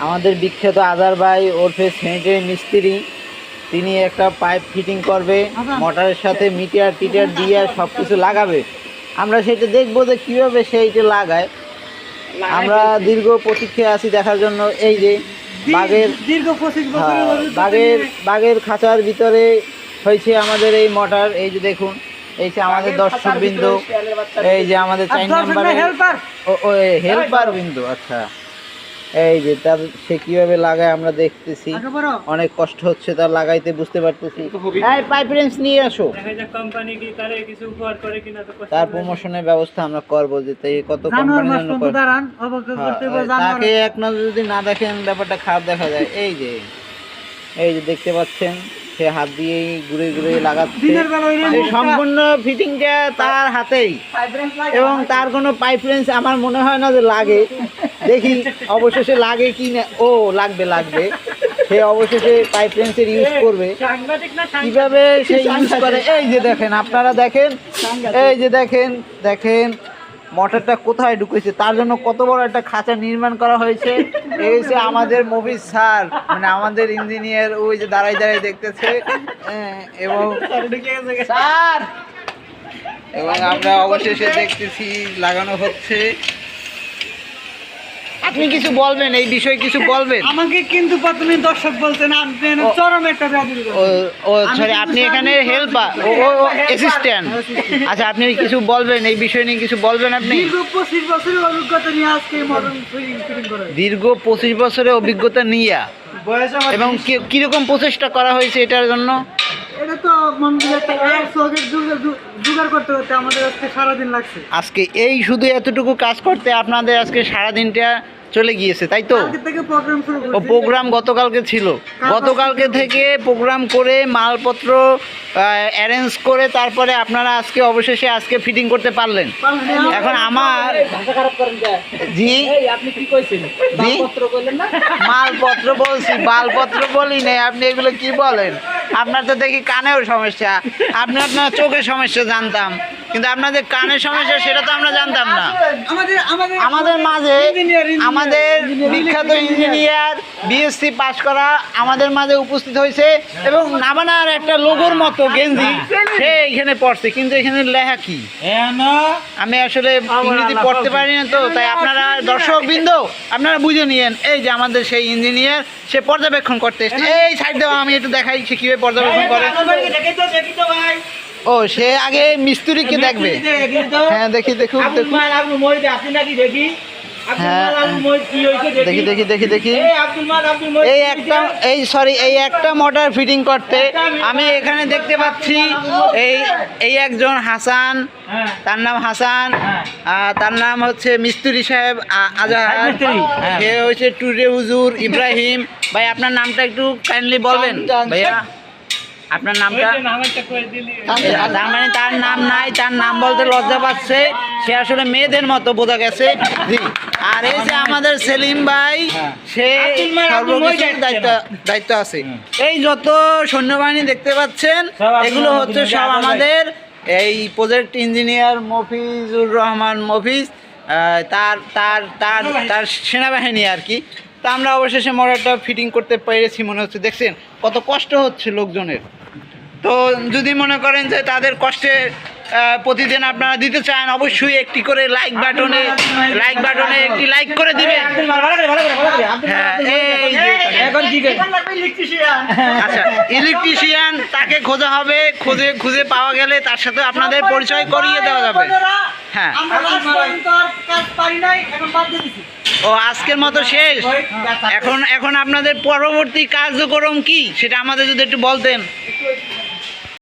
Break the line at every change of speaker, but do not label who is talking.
আমাদের বিখ্যাত আজার ভাই ওরফে স্যানিটারি মিস্ত্রি, তিনি একটা পাইপ ফিটিং করবে, মোটরের সাথে মিটার টিটার দিয়ে সব কিছু লাগাবে। আমরা সেটা দেখবো যে কীভাবে সেইটা লাগায়। আমরা দীর্ঘ প্রতীক্ষায় আছি দেখার জন্য। এই যে বাঘের খাঁচার ভিতরে হয়েছে আমাদের এই মোটর। এই যে দেখুন, এই যে আমাদের দর্শক বিন্দু, এই যে আমাদের 4 নম্বরে হেল্পার বিন্দু। আচ্ছা, এই যে তার সে কিভাবে লাগায় আমরা দেখতেছি। অনেক কষ্ট হচ্ছে তার লাগাইতে, বুঝতে পারতেছি। এই পাইপ রেঞ্জ নিয়ে আসো, তার প্রমোশনের ব্যবস্থা আমরা করবো। যে কত কোম্পানির জন্য তাকে এক নজর যদি না দেখেন ব্যাপারটা খারাপ দেখা যায়। এই যে দেখতে পাচ্ছেন, সে হাত দিয়েই ঘুরে ঘুরে লাগাচ্ছে। এই সম্পূর্ণ ফিটিংটা তার হাতেই, এবং তার কোনো পাইপ রেঞ্জ আমার মনে হয় না যে লাগে। দেখি অবশেষে লাগে কি না। ও লাগবে। সে অবশেষে পাইপ রেঞ্জের ইউজ করবে। কিভাবে সে ইউজ করে এই যে দেখেন, আপনারা দেখেন, এই যে দেখেন মোটরটা কোথায় ঢুকেছে। তার জন্য কত বড় একটা খাঁচা নির্মাণ করা হয়েছে। এই হচ্ছে আমাদের মফিজ স্যার, মানে আমাদের ইঞ্জিনিয়ার, ওই যে দাঁড়াই দেখতেছে। এবং আমরা অবশেষে দেখতেছি লাগানো হচ্ছে। আপনি কিছু বলবেন এই বিষয়ে, কিছু বলবেন?
আমাকে কিন্তু প্রথমে দর্শক বলতেন আপনি চরম একটা ব্যাধি।
ও সরি, আপনি এখানে হেল্পার, ও অ্যাসিস্ট্যান্ট। আচ্ছা, আপনি কিছু বলবেন এই বিষয় নিয়ে, কিছু বলবেন আপনি?
দীর্ঘ 25 বছরের অভিজ্ঞতা নিয়ে আজকে মডেল ফিটিং করে।
দীর্ঘ 25 বছরের অভিজ্ঞতা নিয়ে, এবং কিরকম প্রচেষ্টা করা হয়েছে এটার জন্য?
এটা তো মন্দির একটা সকেট জোগাড় করতে আমাদের আজকে সারাদিন লাগছে।
আজকে এই শুধু এতটুকু কাজ করতে আপনাদের আজকে সারাদিনটা চলে গিয়েছে, তাই তো? প্রোগ্রাম গতকালকে ছিল। গতকালকে থেকে প্রোগ্রাম করে মালপত্র অ্যারেঞ্জ করে তারপরে আপনারা আজকে অবশেষে আজকে ফিটিং করতে পারলেন। এখন আমার জি,
আপনি কি কইছেন? মালপত্র কইলেন না?
মালপত্র বলছি, মালপত্র বলি নাই। আপনি এগুলো কি বলেন? আপনার তো দেখি কানেও সমস্যা, আপনার চোখের সমস্যা জানতাম, কিন্তু আপনাদের কানের সমস্যা সেটা তো আমরা জানতাম না। আমাদের মাঝে আমাদের বিখ্যাত ইঞ্জিনিয়ার বিএসসি পাস করা আমাদের মাঝে উপস্থিত হয়েছে, এবং নাবানার একটা লোগোর মতো গেঞ্জি সে এখানে পড়ছে, কিন্তু এখানে লেখা কি আমি আসলে ইংরেজি পড়তে পারি না। তো তাই আপনারা দর্শক বৃন্দ আপনারা বুঝে নিয়েন। এই যে আমাদের সেই ইঞ্জিনিয়ার, সে পর্যবেক্ষণ করতে এসছে। এই সাইড দেওয়া আমি একটু দেখাই সে কিভাবে পর্যবেক্ষণ করে। ও, সে আগে মিস্ত্রিকে দেখবে। হ্যাঁ, দেখি দেখুন, দেখি এই একটা মোটর ফিটিং করতে আমি এখানে দেখতে পাচ্ছি এই একজন হাসান, তার নাম হাসান, তার নাম হচ্ছে মিস্ত্রি সাহেব আজহার, সে হচ্ছে টুরে হুজুর ইব্রাহিম। ভাই, আপনার নামটা একটু কাইন্ডলি বলবেন ভাইয়া, আপনার নামটা? তার মানে তার নাম নাই, তার নাম বলতে লজ্জা পাচ্ছে। সে আসলে মেয়েদের মতো বোঝা গেছে। জি, আর এই যে আমাদের সেলিম ভাই, সে সর্বকিছুর দায়িত্ব আছে। এই যত সৈন্যবাহিনী দেখতে পাচ্ছেন, এগুলো হচ্ছে সব আমাদের এই প্রজেক্ট ইঞ্জিনিয়ার মফিজুর রহমান মফিজ, তার সেনাবাহিনী আর কি। তা আমরা অবশেষে মোটরটা ফিটিং করতে পেরেছি মনে হচ্ছে। দেখছেন কত কষ্ট হচ্ছে লোকজনের। তো যদি মনে করেন যে তাদের কষ্টে প্রতিদিন আপনারা দিতে চান, অবশ্যই একটি করে লাইক বাটনে একটি লাইক করে দিবেন। হ্যাঁ, আচ্ছা, ইলেকট্রিশিয়ান তাকে খোঁজা হবে, খুঁজে পাওয়া গেলে তার সাথে আপনাদের পরিচয় করিয়ে দেওয়া যাবে। হ্যাঁ, ও আজকের মতো শেষ। এখন আপনাদের পরবর্তী কার্যক্রম কি সেটা আমাদের যদি একটু বলতেন।